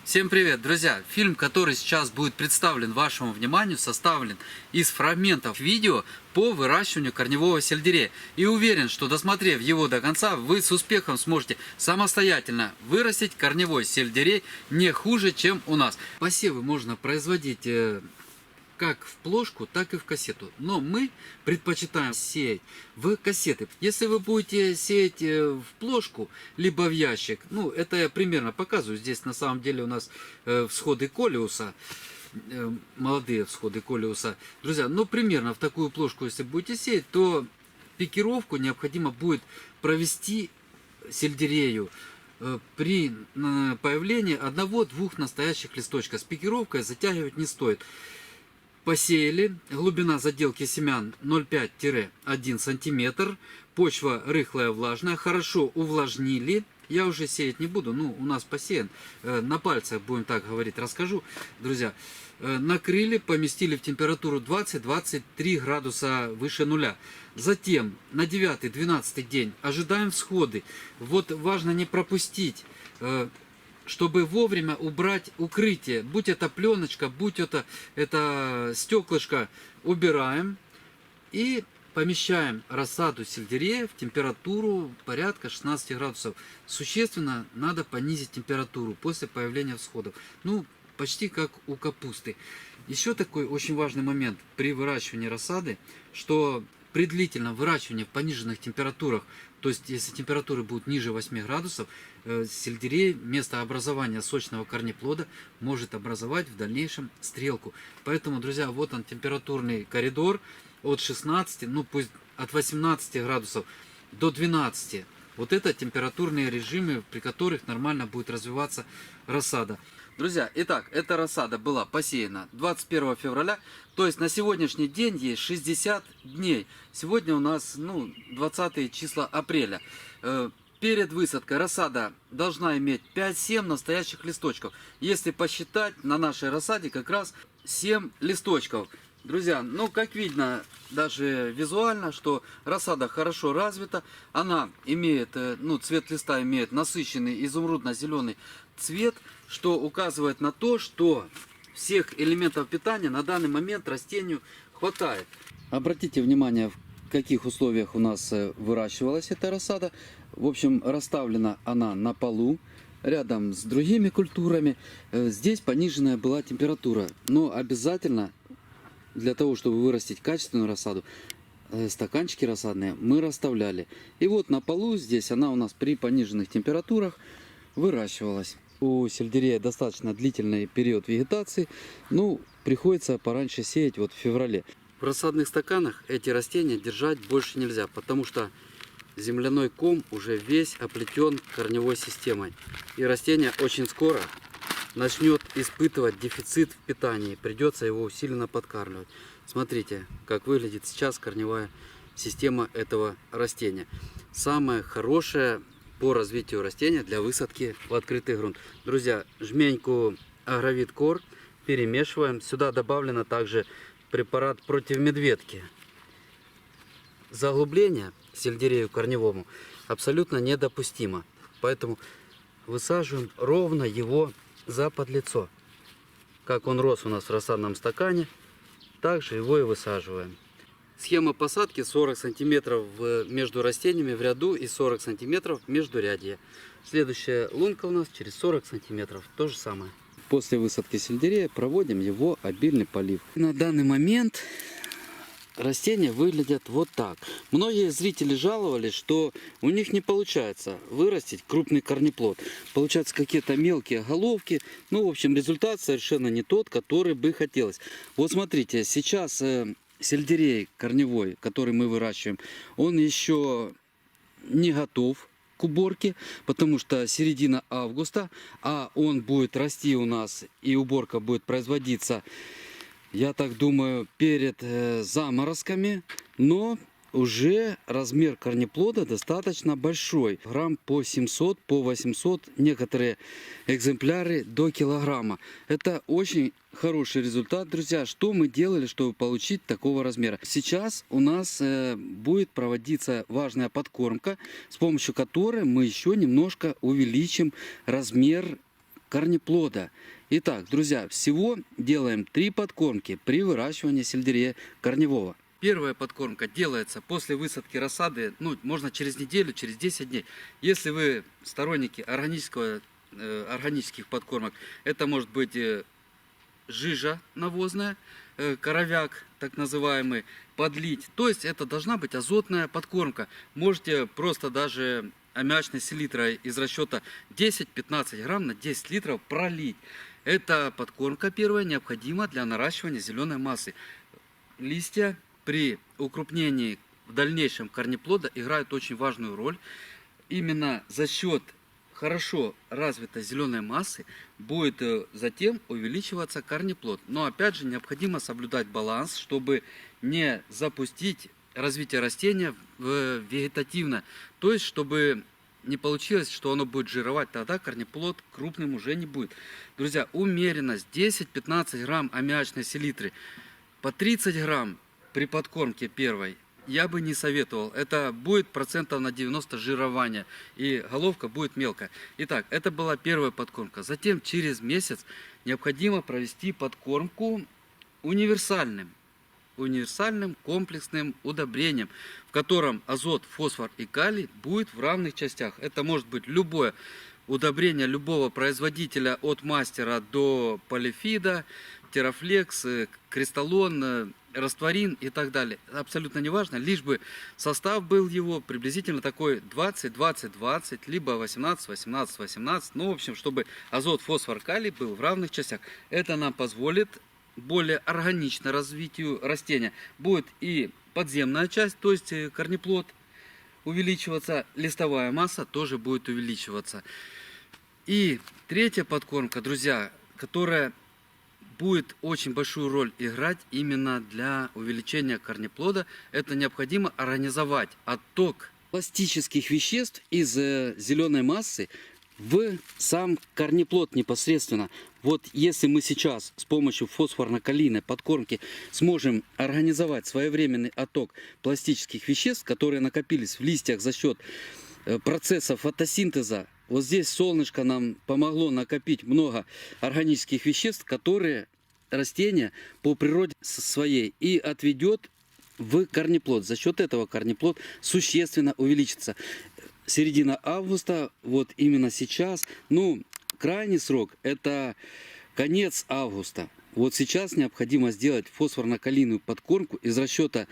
Всем привет, друзья! Фильм, который сейчас будет представлен вашему вниманию, составлен из фрагментов видео по выращиванию корневого сельдерея. И уверен, что досмотрев его до конца, вы с успехом сможете самостоятельно вырастить корневой сельдерей не хуже, чем у нас. Посевы можно производить как в плошку, так и в кассету. Но мы предпочитаем сеять в кассеты. Если вы будете сеять в плошку, либо в ящик, ну, это я примерно показываю. Здесь на самом деле у нас всходы колиуса, молодые всходы колиуса. Друзья, ну, примерно в такую плошку, если будете сеять, то пикировку необходимо будет провести сельдерею при появлении одного-двух настоящих листочков. С пикировкой затягивать не стоит. Посеяли, глубина заделки семян 0,5-1 сантиметр, почва рыхлая, влажная, хорошо увлажнили. Я уже сеять не буду, ну, у нас посеян, на пальцах, будем так говорить, расскажу, друзья. Накрыли, поместили в температуру 20-23 градуса выше нуля. Затем на 9-12 день ожидаем всходы. Вот важно не пропустить, чтобы вовремя убрать укрытие. Будь это пленочка, будь это стеклышко, убираем и помещаем рассаду сельдерея в температуру порядка 16 градусов. Существенно надо понизить температуру после появления всходов. Ну, почти как у капусты. Еще такой очень важный момент при выращивании рассады, что при длительном выращивании в пониженных температурах, то есть если температуры будут ниже 8 градусов, сельдерей вместо образования сочного корнеплода может образовать в дальнейшем стрелку. Поэтому, друзья, вот он температурный коридор от 16, ну пусть от 18 градусов до 12. Вот это температурные режимы, при которых нормально будет развиваться рассада. Друзья, итак, эта рассада была посеяна 21 февраля, то есть на сегодняшний день ей 60 дней. Сегодня у нас 20 числа апреля. Перед высадкой рассада должна иметь 5-7 настоящих листочков. Если посчитать, на нашей рассаде как раз 7 листочков. Друзья, ну как видно даже визуально, что рассада хорошо развита. Она имеет, цвет листа имеет насыщенный изумрудно-зеленый цвет, что указывает на то, что всех элементов питания на данный момент растению хватает. Обратите внимание, в каких условиях у нас выращивалась эта рассада. В общем, расставлена она на полу, рядом с другими культурами. Здесь пониженная была температура. Но обязательно для того, чтобы вырастить качественную рассаду, стаканчики рассадные мы расставляли. И вот на полу здесь она у нас при пониженных температурах выращивалась. У сельдерея достаточно длительный период вегетации, приходится пораньше сеять вот в феврале. В рассадных стаканах эти растения держать больше нельзя, потому что земляной ком уже весь оплетен корневой системой. И растение очень скоро начнет испытывать дефицит в питании. Придется его усиленно подкармливать. Смотрите, как выглядит сейчас корневая система этого растения. Самое хорошее по развитию растения для высадки в открытый грунт. Друзья, жменьку Агровит Кор перемешиваем. Сюда добавлено также препарат против медведки. Заглубление сельдерею корневому абсолютно недопустимо. Поэтому высаживаем ровно его за подлицо. Как он рос у нас в рассадном стакане, также его и высаживаем. Схема посадки: 40 сантиметров между растениями в ряду и 40 сантиметров между рядья. Следующая лунка у нас через 40 сантиметров. То же самое. После высадки сельдерея проводим его обильный полив. На данный момент растения выглядят вот так. Многие зрители жаловались, что у них не получается вырастить крупный корнеплод. Получаются какие-то мелкие головки. В общем, результат совершенно не тот, который бы хотелось. Вот смотрите, сейчас сельдерей корневой, который мы выращиваем, он еще не готов к уборке, потому что середина августа, а он будет расти у нас, и уборка будет производиться, я так думаю, перед заморозками. Но уже размер корнеплода достаточно большой. Грамм по 700, по 800, некоторые экземпляры до килограмма. Это очень хороший результат, друзья. Что мы делали, чтобы получить такого размера? Сейчас у нас будет проводиться важная подкормка, с помощью которой мы еще немножко увеличим размер корнеплода. Итак, друзья, всего делаем 3 подкормки при выращивании сельдерея корневого. Первая подкормка делается после высадки рассады, ну, можно через неделю, через 10 дней. Если вы сторонники органических подкормок, это может быть жижа навозная, коровяк, так называемый, подлить. То есть это должна быть азотная подкормка. Можете просто даже аммиачной селитрой из расчета 10-15 грамм на 10 литров пролить. Эта подкормка первая необходима для наращивания зеленой массы. Листья при укрупнении в дальнейшем корнеплода играют очень важную роль. Именно за счет хорошо развитой зеленой массы будет затем увеличиваться корнеплод. Но опять же необходимо соблюдать баланс, чтобы не запустить развитие растения вегетативно. То есть чтобы не получилось, что оно будет жировать, тогда корнеплод крупным уже не будет. Друзья, умеренность 10-15 грамм аммиачной селитры, по 30 грамм при подкормке первой я бы не советовал. Это будет процентов на 90 жирования, и головка будет мелкая. Итак, это была первая подкормка. Затем через месяц необходимо провести подкормку универсальным комплексным удобрением, в котором азот, фосфор и калий будет в равных частях. Это может быть любое удобрение любого производителя, от мастера до полифида, терафлекс, кристаллон, растворин и так далее. Абсолютно неважно, лишь бы состав был его приблизительно такой 20-20-20, либо 18-18-18. Ну, в общем, чтобы азот, фосфор, калий был в равных частях. Это нам позволит более органично развитию растения. Будет и подземная часть, то есть корнеплод увеличиваться, листовая масса тоже будет увеличиваться. И третья подкормка, друзья, которая будет очень большую роль играть именно для увеличения корнеплода, это необходимо организовать отток пластических веществ из зеленой массы в сам корнеплод непосредственно. Вот если мы сейчас с помощью фосфорно-калийной подкормки сможем организовать своевременный отток пластических веществ, которые накопились в листьях за счет процесса фотосинтеза, вот здесь солнышко нам помогло накопить много органических веществ, которые растение по природе своей и отведет в корнеплод. За счет этого корнеплод существенно увеличится. Середина августа, вот именно сейчас, ну, крайний срок это конец августа. Вот сейчас необходимо сделать фосфорно-калийную подкормку из расчета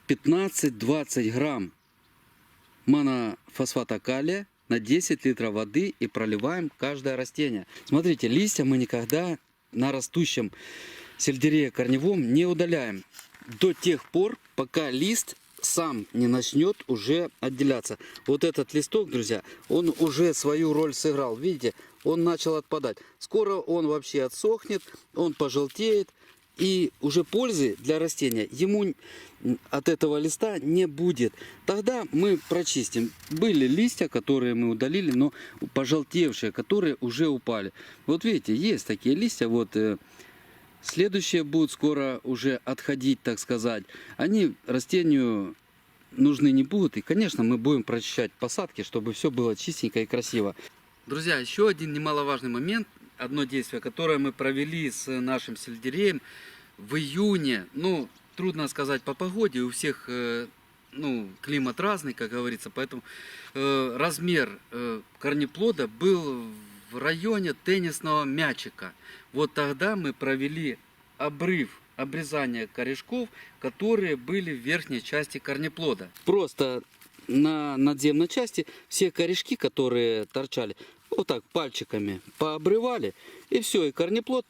15-20 грамм монофосфата калия на 10 литров воды и проливаем каждое растение. Смотрите, листья мы никогда на растущем сельдерее корневом не удаляем до тех пор, пока лист сам не начнет уже отделяться. Вот этот листок, друзья, он уже свою роль сыграл. Видите, он начал отпадать. Скоро он вообще отсохнет, он пожелтеет. И уже пользы для растения ему от этого листа не будет. Тогда мы прочистим. Были листья, которые мы удалили, но пожелтевшие, которые уже упали. Вот видите, есть такие листья. Вот следующие будут скоро уже отходить, так сказать. Они растению нужны не будут. И, конечно, мы будем прочищать посадки, чтобы все было чистенько и красиво. Друзья, еще один немаловажный момент. Одно действие, которое мы провели с нашим сельдереем в июне. Ну, трудно сказать по погоде, у всех климат разный, как говорится, поэтому размер корнеплода был в районе теннисного мячика. Вот тогда мы провели обрезание корешков, которые были в верхней части корнеплода. Просто на надземной части все корешки, которые торчали, вот так пальчиками пообрывали, и все, и корнеплод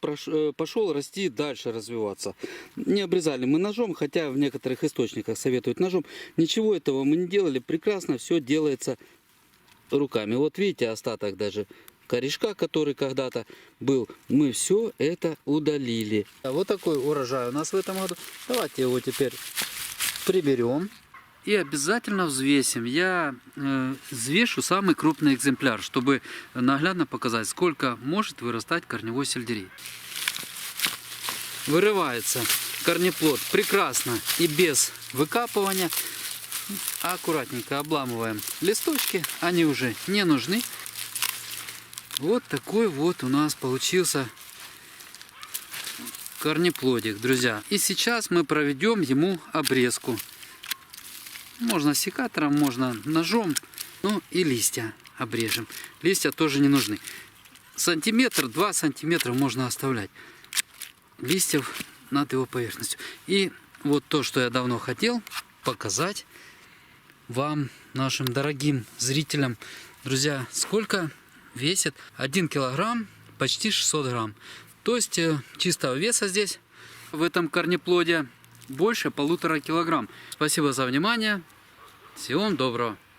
пошел расти дальше, развиваться. Не обрезали мы ножом, хотя в некоторых источниках советуют ножом. Ничего этого мы не делали, прекрасно все делается руками. Вот видите, остаток даже корешка, который когда-то был, мы все это удалили. Вот такой урожай у нас в этом году. Давайте его теперь приберем. И обязательно взвесим. Я взвешу самый крупный экземпляр, чтобы наглядно показать, сколько может вырастать корневой сельдерей. Вырывается корнеплод прекрасно и без выкапывания. Аккуратненько обламываем листочки, они уже не нужны. Вот такой вот у нас получился корнеплодик, друзья. И сейчас мы проведем ему обрезку. Можно секатором, можно ножом. Ну и листья обрежем. Листья тоже не нужны. Сантиметр, 2 сантиметра можно оставлять листьев над его поверхностью. И вот то, что я давно хотел показать вам, нашим дорогим зрителям. Друзья, сколько весит 1 килограмм, почти 600 грамм. То есть чистого веса здесь, в этом корнеплоде, больше 1,5 килограмм. Спасибо за внимание. Всего вам доброго.